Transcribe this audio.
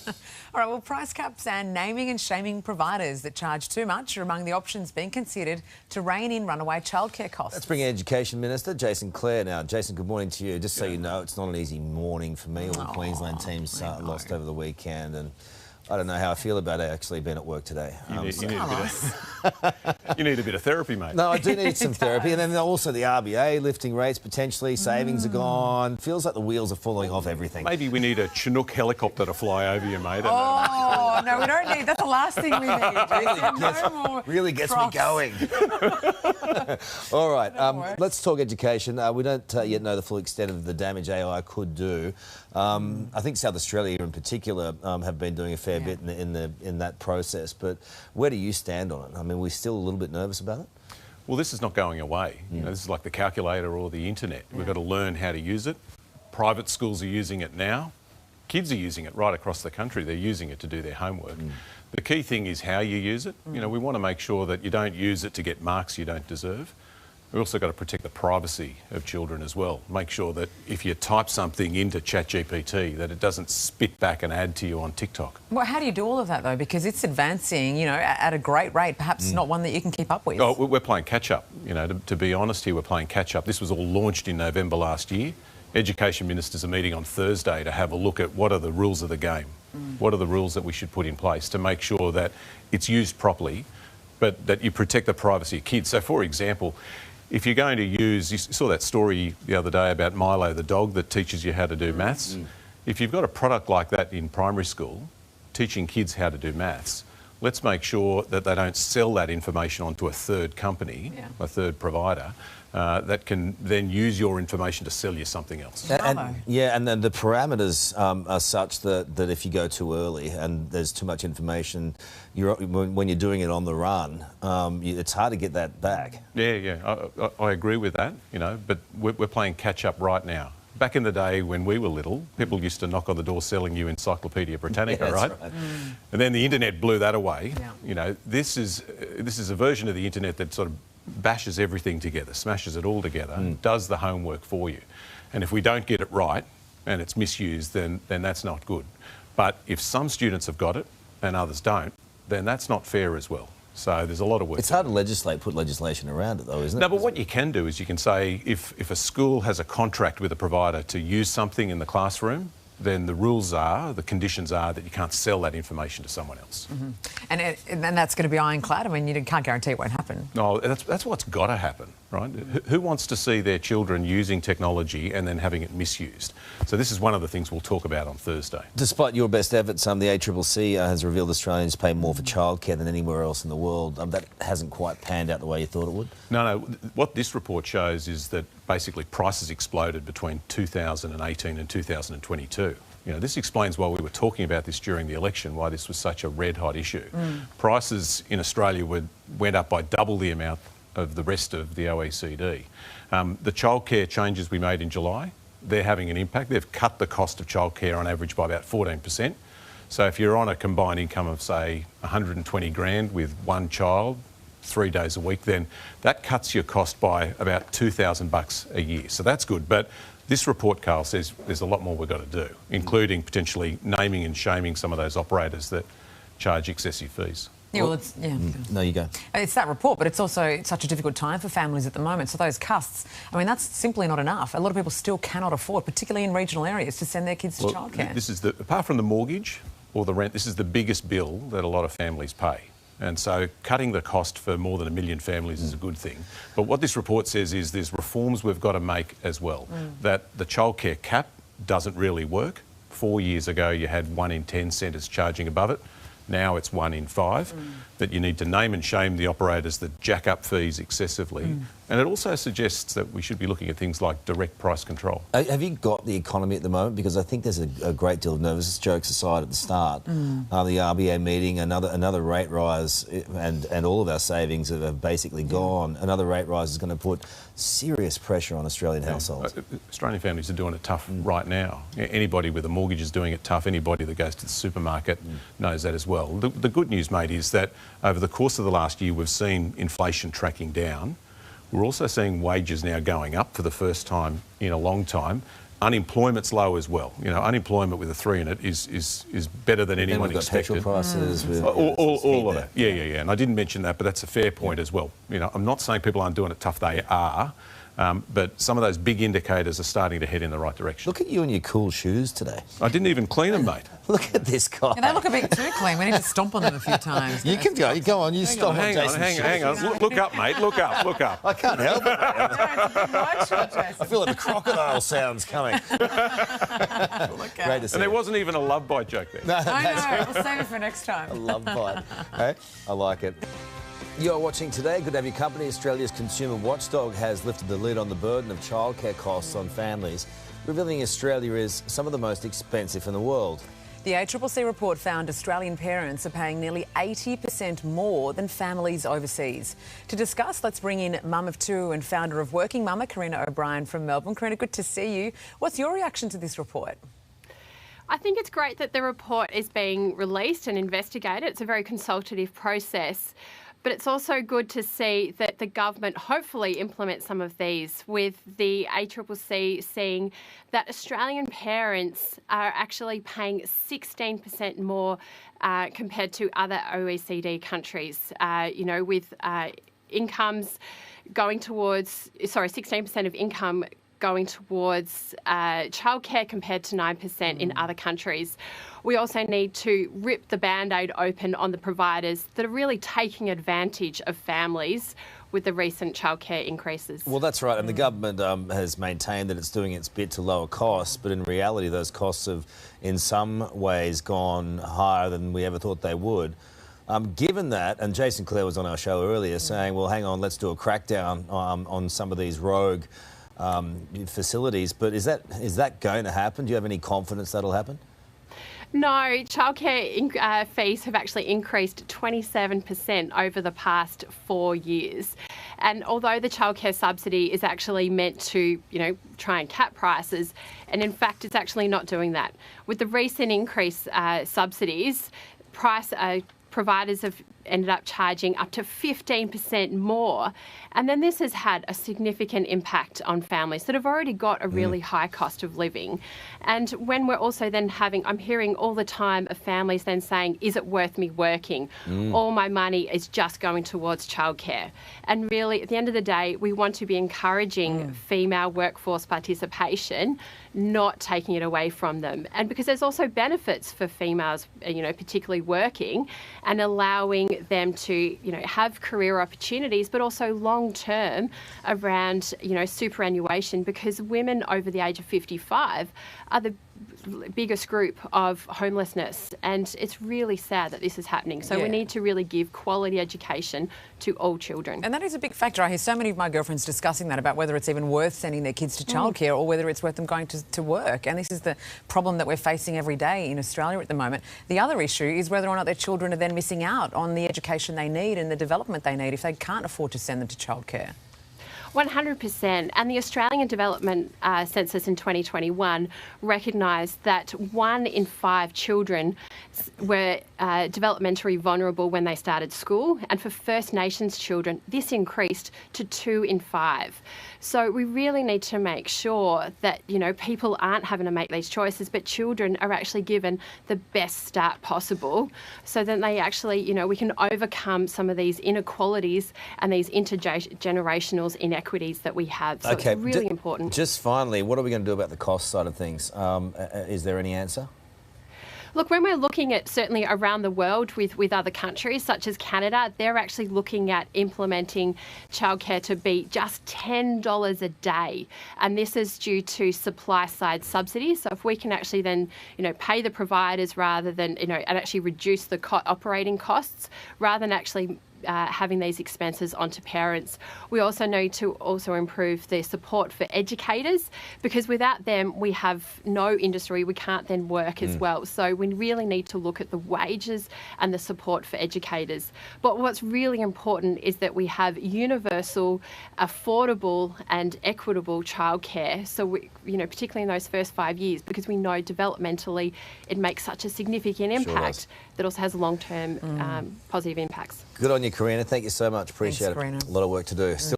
All right, well, price caps and naming and shaming providers that charge too much are among the options being considered to rein in runaway childcare costs. Let's bring Education Minister Jason Clare now. Jason, good morning to you. Just so you know, it's not an easy morning for me. All the Queensland teams lost over the weekend, and I don't know how I feel about actually being at work today. You need a bit of therapy, mate. No, I do need some therapy. And then also the RBA lifting rates potentially, savings are gone. Feels like the wheels are falling off everything. Maybe we need a Chinook helicopter to fly over you, mate. Oh, no, we don't need. That's the last thing we need. Really gets me going. All right, let's talk education. We don't yet know the full extent of the damage AI could do. I think South Australia in particular have been doing a fair bit in that process. But where do you stand on it? I mean, we're still a little bit nervous about it? Well, this is not going away. You know, this is like the calculator or the internet. We've got to learn how to use it. Private schools are using it now. Kids are using it right across the country. They're using it to do their homework. The key thing is how you use it. You know, we want to make sure that you don't use it to get marks you don't deserve. We've also got to protect the privacy of children as well. Make sure that if you type something into ChatGPT, that it doesn't spit back an ad to you on TikTok. Well, how do you do all of that, though? Because it's advancing, you know, at a great rate, perhaps not one that you can keep up with. Oh, we're playing catch-up. You know, to be honest here, we're playing catch-up. This was all launched in November last year. Education ministers are meeting on Thursday to have a look at what are the rules of the game. What are the rules that we should put in place to make sure that it's used properly, but that you protect the privacy of kids. So, for example, if you're going to use, you saw that story the other day about Milo the dog that teaches you how to do maths. If you've got a product like that in primary school, teaching kids how to do maths, let's make sure that they don't sell that information onto a third company, a third provider, that can then use your information to sell you something else. And then the parameters are such that if you go too early and there's too much information, when you're doing it on the run, it's hard to get that back. I agree with that, you know, but we're playing catch up right now. Back in the day when we were little, people used to knock on the door selling you Encyclopedia Britannica, right? And then the internet blew that away. You know, this is a version of the internet that sort of bashes everything together, smashes it all together, does the homework for you. And if we don't get it right and it's misused, then that's not good. But if some students have got it and others don't, then that's not fair as well. So there's a lot of work. It's hard to put legislation around it though, isn't it? No, but what you can do is you can say if a school has a contract with a provider to use something in the classroom, then the rules are, the conditions are that you can't sell that information to someone else. And that's going to be ironclad. I mean, you can't guarantee it won't happen. No, that's what's got to happen, right? Who wants to see their children using technology and then having it misused? So this is one of the things we'll talk about on Thursday. Despite your best efforts, the ACCC has revealed Australians pay more for childcare than anywhere else in the world. That hasn't quite panned out the way you thought it would? No. What this report shows is that basically prices exploded between 2018 and 2022. You know, this explains why we were talking about this during the election, why this was such a red-hot issue. Prices in Australia went up by double the amount of the rest of the OECD. The childcare changes we made in July, they're having an impact. They've cut the cost of childcare on average by about 14%. So if you're on a combined income of, say, 120 grand with one child, 3 days a week, then that cuts your cost by about $2,000 a year. So that's good. But this report, Carl, says there's a lot more we've got to do, including potentially naming and shaming some of those operators that charge excessive fees. No, you go. It's that report, but it's also such a difficult time for families at the moment. So those costs, I mean, that's simply not enough. A lot of people still cannot afford, particularly in regional areas, to send their kids to childcare. This is apart from the mortgage or the rent, this is the biggest bill that a lot of families pay. And so cutting the cost for more than 1 million families is a good thing. But what this report says is there's reforms we've got to make as well. That the childcare cap doesn't really work. 4 years ago you had 1 in 10 centres charging above it. Now it's 1 in 5. That you need to name and shame the operators that jack up fees excessively. And it also suggests that we should be looking at things like direct price control. Have you got the economy at the moment? Because I think there's a great deal of nervousness, jokes aside at the start. The RBA meeting, another rate rise, and all of our savings have basically gone. Another rate rise is going to put serious pressure on Australian households. Australian families are doing it tough right now. Anybody with a mortgage is doing it tough. Anybody that goes to the supermarket knows that as well. The good news, mate, is that over the course of the last year we've seen inflation tracking down. We're also seeing wages now going up for the first time in a long time, Unemployment's low as well. You know, unemployment with a 3 in it is better than anyone expected. Petrol prices. All of that. Yeah. And I didn't mention that, but that's a fair point as well. You know, I'm not saying people aren't doing it tough. They are. But some of those big indicators are starting to head in the right direction. Look at you in your cool shoes today. I didn't even clean them, mate. Look at this guy. Yeah, they look a bit too clean. We need to stomp on them a few times. You can go. Go on. You stomp on Jason's shoes. Hang on. Look up, mate. Look up. I can't help it. I I feel like the crocodile sounds coming. Great to see. And there wasn't even a love bite joke there. No, I know. We'll save it for next time. a love bite. Hey, I like it. You're watching Today. Good to have your company. Australia's consumer watchdog has lifted the lid on the burden of childcare costs on families, revealing Australia is some of the most expensive in the world. The ACCC report found Australian parents are paying nearly 80% more than families overseas. To discuss, let's bring in mum of two and founder of Working Mama, Karina O'Brien from Melbourne. Karina, good to see you. What's your reaction to this report? I think it's great that the report is being released and investigated. It's a very consultative process. But it's also good to see that the government hopefully implements some of these, with the ACCC seeing that Australian parents are actually paying 16% more compared to other OECD countries, with incomes going towards, 16% of income going towards childcare compared to 9% in other countries. We also need to rip the Band-Aid open on the providers that are really taking advantage of families with the recent childcare increases. Well, that's right, and the government has maintained that it's doing its bit to lower costs, but in reality those costs have in some ways gone higher than we ever thought they would. Given that, and Jason Clare was on our show earlier saying, well, hang on, let's do a crackdown on some of these rogue facilities, but is that going to happen? Do you have any confidence that'll happen? No, childcare fees have actually increased 27% over the past 4 years. And although the childcare subsidy is actually meant to, try and cap prices, and in fact it's actually not doing that. With the recent increase subsidies, providers have ended up charging up to 15% more. And then this has had a significant impact on families that have already got a really high cost of living. And when we're also then I'm hearing all the time of families then saying, is it worth me working? All my money is just going towards childcare. And really, at the end of the day, we want to be encouraging female workforce participation, not taking it away from them. And because there's also benefits for females, particularly working, and allowing them to, have career opportunities, but also long-term around, superannuation, because women over the age of 55 are the biggest group of homelessness, and it's really sad that this is happening. So we need to really give quality education to all children. And that is a big factor. I hear so many of my girlfriends discussing that, about whether it's even worth sending their kids to childcare or whether it's worth them going to work. And this is the problem that we're facing every day in Australia at the moment. The other issue is whether or not their children are then missing out on the education they need and the development they need if they can't afford to send them to childcare. 100%. And the Australian Development Census in 2021 recognised that 1 in 5 children were developmentally vulnerable when they started school. And for First Nations children, this increased to 2 in 5. So we really need to make sure that, people aren't having to make these choices, but children are actually given the best start possible, so that they actually, we can overcome some of these inequalities and these intergenerational inequities that we have. So it's really important. Just finally, what are we going to do about the cost side of things? Is there any answer? Look, when we're looking at certainly around the world with other countries such as Canada, they're actually looking at implementing childcare to be just $10 a day. And this is due to supply side subsidies. So if we can actually then, pay the providers rather than, and actually reduce the operating costs rather than actually having these expenses onto parents. We also need to also improve the support for educators, because without them we have no industry, we can't then work as well. So we really need to look at the wages and the support for educators. But what's really important is that we have universal, affordable and equitable childcare. So we, particularly in those first 5 years, because we know developmentally it makes such a significant impact that also has long-term positive impacts. Good on you, Karina. Thank you so much. Appreciate it. Karina. A lot of work to do. Still